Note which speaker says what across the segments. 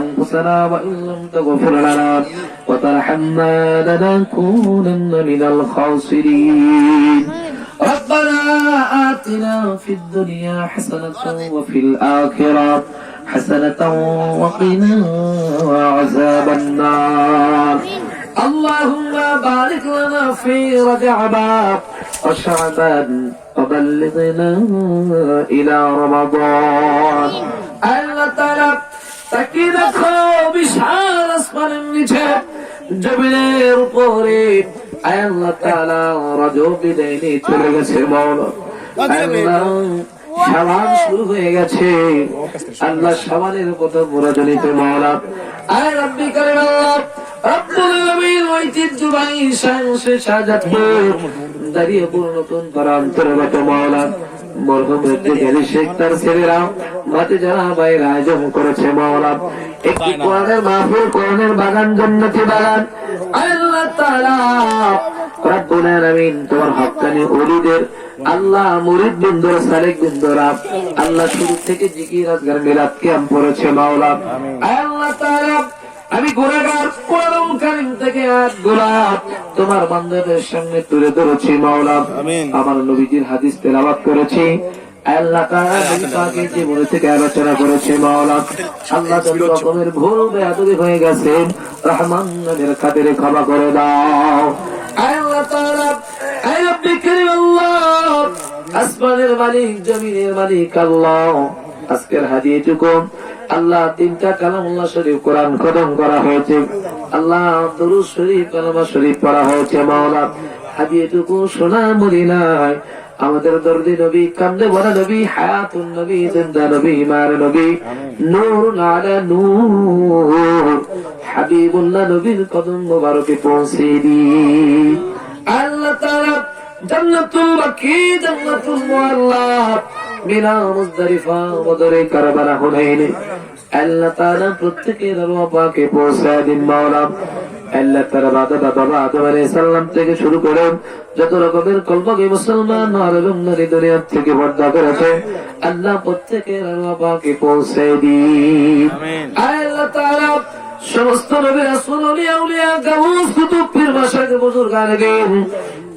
Speaker 1: أنفسنا وإن لم تغفر لنا وترحمنا لنكونن من الخاسرين ربنا آتنا في الدنيا حسنة وفي الآخرة حسنة وقنا عذاب النار اللهم بارك لنا في رجب وشعبان وبلغنا إلى رمضان আল্লাহ তাআলা তাকিয়ে দেখো বিশাল আসমানের নিচে জমিনের উপরে আল্লাহ তাআলা রজব বিদায় নিয়ে চলে গেছে মাওলা আল্লাহ শাবান শুরু হয়ে গেছে আল্লাহ শাবানের প্রথম রজনীতে মাওলা আয় রব্বি কারীম আল্লাহ রব্বুল আলামিন ঐতিহ্যবাহী শান-ও শাহজাদপুর দাঁড়িয়েপুর নতুন পাড়া অন্তর্গত মাওলা মরহুম গেলি শেখ তার ছেলেরা মাতে যারা বাইর আয়োজন করেছে মাওলা একটি কোরআনের মাহফিল কোরআনের বাগান জান্নাতি বাগান আল্লাহ তাআলা রব্বুল আলামিন তোমার হক্কানি ওলিদের আল্লাহ মুরিদ বিন্দুর সালেক বিন্দুরা আল্লাহ শুরু থেকে জিকির আজগার মিলাদ কিয়াম করেছে মাওলা আল্লাহ তাআলা আমি গুনাহগার কোরআন কারীম থেকে আয়াতগুলো তোমার বান্দাদের সামনে তুলে ধরেছি মাওলা আমার নবীজির হাদিস তেলাওয়াত করেছি আল্লাহ তাআলা নবী পাকের জীবন থেকে আলোচনা করেছে মাওলা আল্লাহ যত রকমের ভুল বেয়াদবি হয়ে গেছে রহমান নামের খাতিরে ক্ষমা করে দাও আল্লাহ তাআলা আয় রব্বি কারীম আল্লাহ আসমানের মালিক জমিনের মালিক আল্লাহ আজকের হাদিয়াটুকু আল্লাহ তিনটা কালামুল্লাহ শরীফ কোরআন খতম করা হয়েছে আল্লাহ দুরূদ শরীফ কালামা শরীফ পড়া হয়েছে মাওলা হাদিয়াটুকু সোনা মদিনায় আমাদের দরদি নবী কামদে ভরা নবী হায়াতুন নবী জিন্দা নবী ইমার নবী নূরুন আলা নূর হাবিবুল্লাহ নবীর কদম মোবারকে পৌঁছে দিই আল্লাহ তাআলা জান্নাতুল বাকি জান্নাতুল মুআল্লা মিনা মুজদালিফা বদরে কারবালা হুনাইনে আল্লাহ তাআলা প্রত্যেকের রওয়া পাকে পৌঁছে দিন মাওলা আল্লাহ তাআলা বাবা আদম আলাইহিস সালাম থেকে শুরু করে যত রকমের কলবকে মুসলমান আলম নারী দুনিয়া থেকে পর্দা করেছে আল্লাহ প্রত্যেকের রওয়া পাকে পৌঁছে দিন আমিন আল্লাহ তাআলা সমস্ত নবী রাসূল আউলিয়া গাউস কুতুব পীর মাশায়েখ বুজুর্গান গেন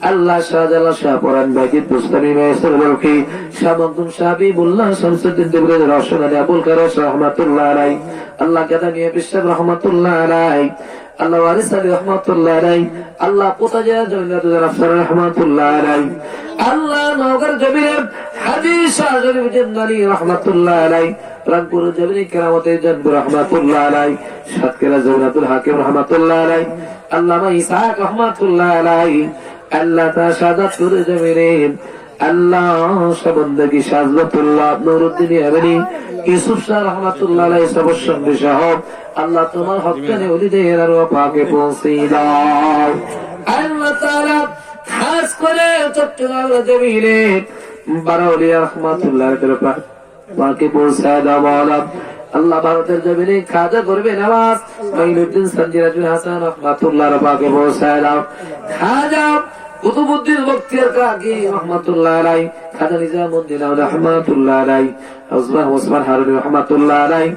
Speaker 1: আল্লাহ শাহজালাল শাহ পরান বাইজিদ বুস্তামি মাইসুর বলকি শাহ মখদুম শাহ হাবিবুল্লাহ শামসুদ্দিন দেবরের রওশন আলী আবুল কারশ রাহমাতুল্লাহ আলাইহি আল্লাহ গাদানিয়া বিশাব রাহমাতুল্লাহ আলাইহি আল্লাহ ওয়ারিস আলী রাহমাতুল্লাহ আলাইহি আল্লাহ পোতাজা জমিদার আফসার রাহমাতুল্লাহ আলাইহি আল্লাহ নওগাঁর জমির হাদিস শাহজালাল জান্নানী রাহমাতুল্লাহ আলাইহি রংপুর জমির কেরামতে জানবুর রাহমাতুল্লাহ আলাইহি সাতক্ষীরা জমিনাতুল হাকিম রাহমাতুল্লাহ আলাইহি আল্লামা ইসহাক রাহমাতুল্লাহ আলাইহি আল্লাহ তা শাহাদাতুর জমিরে আল্লাহ শাবন্দগি শাহজাতুল্লাহ নুরউদ্দিন ইয়ামানি ইউসুফ শাহ রাহমাতুল্লাহ আলাইহি সবসন বিশাহ আল্লাহ তোমার হককানে ওলিদের রওয়া পাকে পৌঁছে দাও আল্লাহ তাআলা খাস করে চট্টগ্রাম জমিরে বারাউলিয়া রাহমাতুল্লাহ আলাইহি পাকে পৌঁছে দাও মাওলা আল্লাহ ভারতের জমিনে খাজা করবে নওয়াজ মাইনুদ্দিন সঞ্জিরাজুল হাসান রাহমাতুল্লাহ পাকে পৌঁছে দাও খাজা কুতুবউদ্দিন বখতিয়ার কাকি রাহমাতুল্লাহ আলাইহি খাজা নিজামউদ্দিন রাহমাতুল্লাহ আলাইহি ওসমান হারুনি রাহমাতুল্লাহ আলাইহি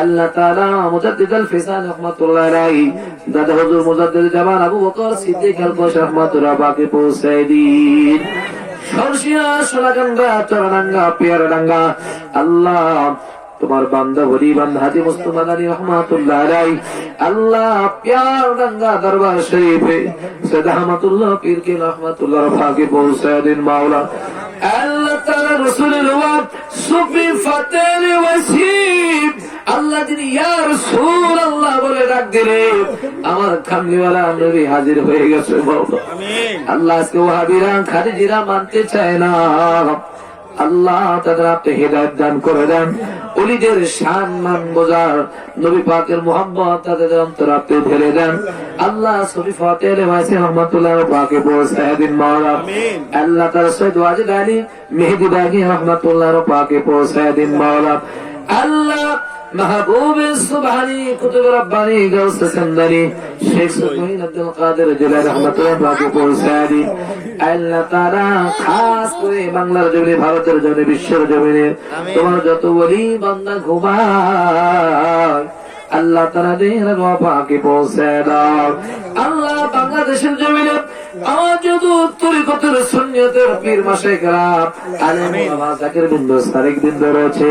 Speaker 1: আল্লাহ তাআলা মুজাদ্দিদ আল ফিসান রাহমাতুল্লাহ আলাইহি দাদা হুজুর মুজাদ্দিদ জামান আবু বকর সিদ্দিক আল কোশ রাহমাতুল্লাহ পাকে পৌঁছে দিন সরসিয়া সোনাকান্দা চরণাঙ্গা পিয়ারডাঙ্গা আল্লাহ তোমার বান্দা বলি বান্দা হাজী মুস্তাফা মাদানী রাহমাতুল্লাহ আলাইহি আল্লাহ প্যার গঙ্গা দরবার শরীফে সৈয়দ আহমদুল্লাহ পীর কি রাহমাতুল্লাহ পাকে পৌঁছে দিন মাওলা আল্লাহ তাআলা রাসূলের ওয়াব সুফি ফাতেল ওয়াসিব আল্লাহ যিনি ইয়া রাসূলুল্লাহ বলে ডাক দিলে আমার কামলিওয়ালা নবী হাজির হয়ে গেছে মাওলা আমিন আল্লাহ আজকে ওয়াহাবিরা খারিজিরা মানতে চায় না আল্লাহ তাদের আপনি হিদায়াত দান করে দেন ওলিদের শান মান বোঝার নবী পাকের মুহাব্বত তাদের অন্তরে আপনি ঢেলে দেন আল্লাহ সুফি ফাতেহ ওয়াসি রাহমাতুল্লাহ পাকে পৌঁছে দিন মাওলা আমিন আল্লাহ তাআলা সৈয়দ ওয়াজিদ আলী মেহেদি বাগী রাহমাতুল্লাহ পাকে পৌঁছে দিন মাওলা আল্লাহ महबूब सुभानी कुतुब रब्बानी गौस संदनी शेख सुकून अब्दुल कादिर जिलानी रहमतुल्लाह पाके পৌঁছে দিন আল্লাহ তাআলা খাস করে বাংলার জমিনে ভারতের জমিনে বিশ্বের জমিনে তোমার যত ওলি বান্দা ঘুমায় আল্লাহ তাআলাদের রওয়াকে পৌঁছে দাও। আল্লাহ বাংলাদেশের জমিনে আমার যত তরিকতের সুন্নিয়তের পীর মাশায়েখরা আলেম ওলামা জাকির বিন্দু সারিক বিন্দু রয়েছে,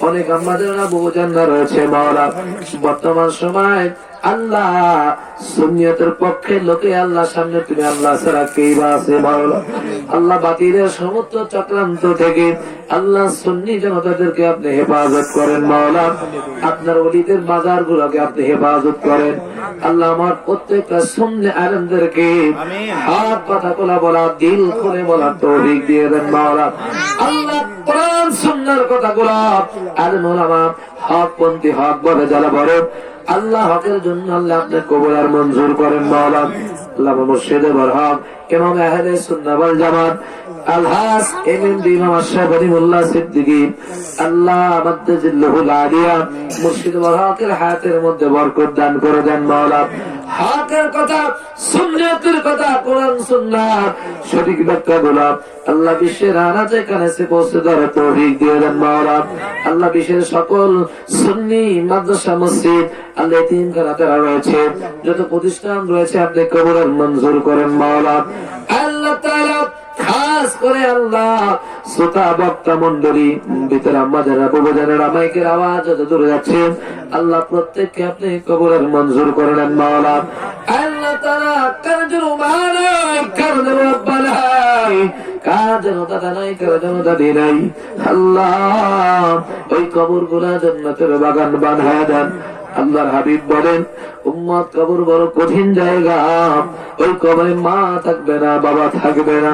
Speaker 1: অনেক আমাদের বহু জান্না রয়েছে মাওলা। বর্তমান সময় আল্লাহ সুন্নিয়তের পক্ষে লোকে আল্লাহ সামনে তুমি আল্লাহ ছাড়া কে বা আছে মাওলা। আল্লাহ বাতিলের সমস্ত চক্রান্ত থেকে আল্লাহ সুন্নি জনতাদেরকে আপনি হেফাজত করেন মাওলা। আপনার ওলিদের বাজার গুলোকে আপনি হেফাজত করেন আল্লাহ। আমার প্রত্যেকটা সুন্নি আলেমদেরকে হাত কথা বলা বলা দিল খুলে বলার তৌফিক দিয়ে দেন মাওলা। আল্লাহ কোরআন সুন্নাহর কথাগুলো আলেম ওলামা হক পন্থী হক বলে যারা বলেন আল্লাহ হকের জন্য আল্লাহ আপনি কবুল আর মঞ্জুর করেন মাওলা। আল্লাহ মুর্শিদে বরহক ইমাম আহলে সুন্নাহ ওয়াল জামাত আলহাস এমএমডি ইমাম আশরাফ আলিমুল্লাহ সিদ্দিকী আল্লাহ মাদ্দাজিল্লাহুল আলিয়া মুর্শিদ বরহকের হায়াতের মধ্যে বরকত দান করে দেন মাওলা। হকের কথা সুন্নাতের কথা কোরআন সুন্নাহ সঠিক ব্যাখ্যাগুলো আল্লাহ বিশ্বের আনাচে কানাচে পৌঁছে দেওয়ার তৌফিক দিয়ে দেন মাওলা। আল্লাহ বিশ্বের সকল সুন্নি মাদ্রাসা মসজিদ আল্লাহ এতিমখানা যারা রয়েছে যত প্রতিষ্ঠান রয়েছে আপনি কবুল আর মঞ্জুর করেন মাওলা। আল্লাহ তাআলা খাস করে আল্লাহ শ্রোতা বক্তা মন্ডলী ভিতরে আমাদের প্রবোধনেরা মাইকের আওয়াজ যত দূরে যাচ্ছে আল্লাহ প্রত্যেককে আপনি কবুল আর মঞ্জুর করেন মাওলা। আল্লাহ তাআলা কারজুর মানাই কারজুর রব্বানাই কাজের দাদা নাই কাজের দাদি নাই আল্লাহ ওই কবর গুলা জান্নাতের বাগান বানায় দেন। আল্লাহর হাবিব বলেন উম্মত কবর বড় কঠিন জায়গা, ওই কবরে মা থাকবে না বাবা থাকবে না,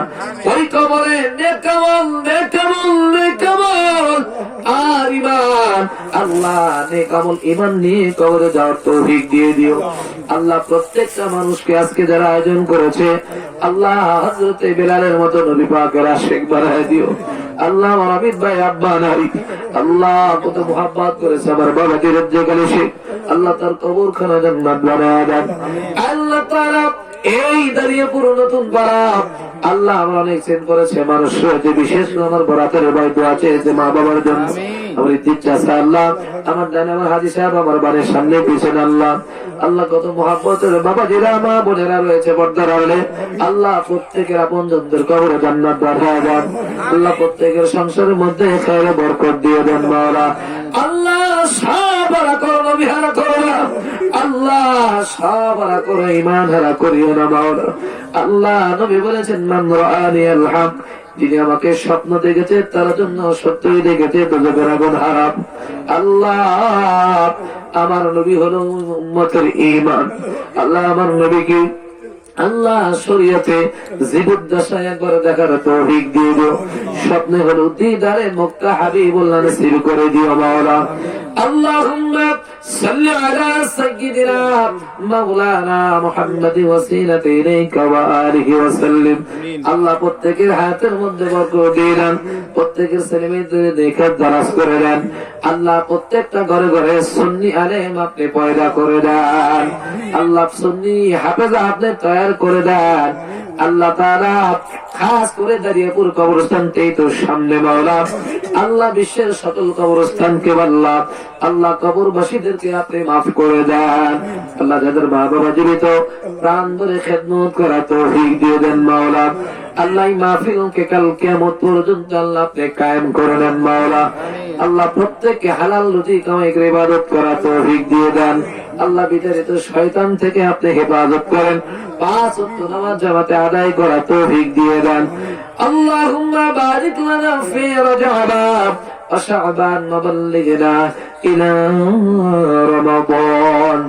Speaker 1: ওই কবরে নেকামল নেকামল নেকামল আর ইমান আল্লাহ নেকামল ইমান নিয়ে কবরে যাওয়ার তৌফিক দিয়ে দিও আল্লাহ। প্রত্যেকটা মানুষকে আজকে যারা আয়োজন করেছে আল্লাহ হযরতে বেলালের মতো নবী পাকের আশিক বানায় দিও আল্লাহ। আমার হাবিব ভাই আব্বা নাই আল্লাহ কত মুহাব্বত করেছে আমার বাবা দিরজ্জে গেছে আল্লাহ তার কবরখানা জান্নাত বানায় দেন আল্লাহ তাআলা। এই দাঁড়িয়ে পুরো নতুন পাড়া আল্লাহ আমরা অনেক চেন করেছে মানুষ রয়েছে, বিশেষ করে আমার বরাতের ভাই দোয়া চেয়েছে মা বাবার জন্য। আমার ইচ্ছা আছে আল্লাহ আমার ডানে আমার হাজি সাহেব আমার বাড়ির সামনে পিছনে আল্লাহ আল্লাহ কত মহাব্বতের বাবা যারা মা বোনেরা রয়েছে পর্দার আড়ালে আল্লাহ প্রত্যেকের আপন জনদের কবরে জান্নাত বানায় দেন আল্লাহ। প্রত্যেকের সংসারের মধ্যে খায়রে বরকত দিয়ে দেন মাওলা। আল্লাহ সাহাবারা করো নবী হারা করো না আল্লাহ, সাহাবারা করো ঈমান হারা করিও না মাওলা। আল্লাহ নবী বলেছেন মান রাআনি আল হক, যিনি আমাকে স্বপ্ন দেখেছে তার জন্য সত্যই দেখেছে দোজখের আগুন হারাম। আল্লাহ আমার নবী হলো উম্মতের ঈমান আল্লাহ আমার নবীকে আল্লাহ শরীয়তে জীবদ্দশায় একবার দেখার তৌফিক দিয়ে দিও, স্বপ্নে হলো দিদারে মক্কা হাবিবুল্লাহ নসিব করে দিও মাওলা। আল্লাহুম্মা সাল্লি আলা সাইয়্যিদিনা মাওলানা মুহাম্মাদি ওয়াসিলাতি ইলাইকা ওয়া আলিহি ওয়া সাল্লিম। আল্লাহ প্রত্যেকের হায়াতের মধ্যে বরকত দিয়ে দেন, প্রত্যেকের ছেলেমেয়েদের দেখে দারাজ করে দেন আল্লাহ। প্রত্যেকটা ঘরে ঘরে সুন্নি আলেম আপনি পয়দা করে দেন আল্লাহ, সুন্নি হাফেজ আপনি তৈরি করে দেন আল্লাহ তাআলা। খাস করে দাঁড়িয়েপুর কবরস্থানটাই তো সামনে মাওলা আল্লাহ, বিশ্বের সকল কবরস্থানকে আল্লাহ আল্লাহ কবরবাসীদেরকে আপনি মাফ করে দেন আল্লাহ। যাদের মা বাবা জীবিত প্রাণ ধরে খেদমত করা তৌফিক দিয়ে দেন মাওলা আল্লাহ। মাহফিলকে কাল কিয়ামত পর্যন্ত আল্লাহ আপনি কায়েম করে নেন মাওলা আল্লাহ। প্রত্যেককে হালাল রুজি কামাই করে ইবাদত করা তৌফিক দিয়ে দেন আল্লাহ। বিতাড়িত শয়তান থেকে আপনি হেফাজত করেন, 5 ওয়াক্ত নামাজ জামাতে আদায় করা তৌফিক দিয়ে দেন। আল্লাহুম্মা বারিক লানা ফি রজব ওয়া শাবান ওয়া বাল্লিগনা ইলা রমাদান।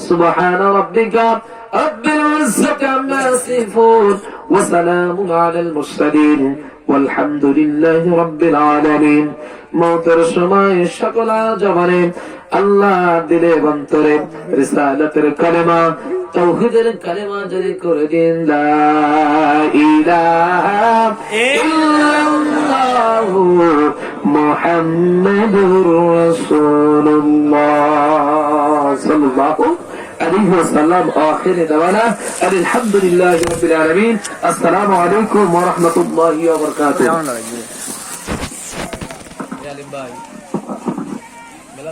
Speaker 1: সুবহানা রাব্বিকা রাব্বিল ইজ্জাতি আম্মা ইয়াসিফুন ওয়া সালামুন আলাল মুরসালিন ওয়ালহামদুলিল্লাহি রাব্বিল আলামিন। মওতের সময় সকল জবানে আল্লাহ দিলে অন্তরে রিসালাতের কালেমা তাওহীদের কালেমা জারি করে দিন লা ইলাহা ইল্লাল্লাহু মুহাম্মাদুর রাসূলুল্লাহ সাল্লাল্লাহু আলাইহি ওয়াসাল্লাম। আখির দাওয়ানা আলহামদুলিল্লাহি রাব্বিল আলামিন। আসসালামু আলাইকুম ওয়া রাহমাতুল্লাহি ওয়া বারাকাতুহু। ভাই বেলা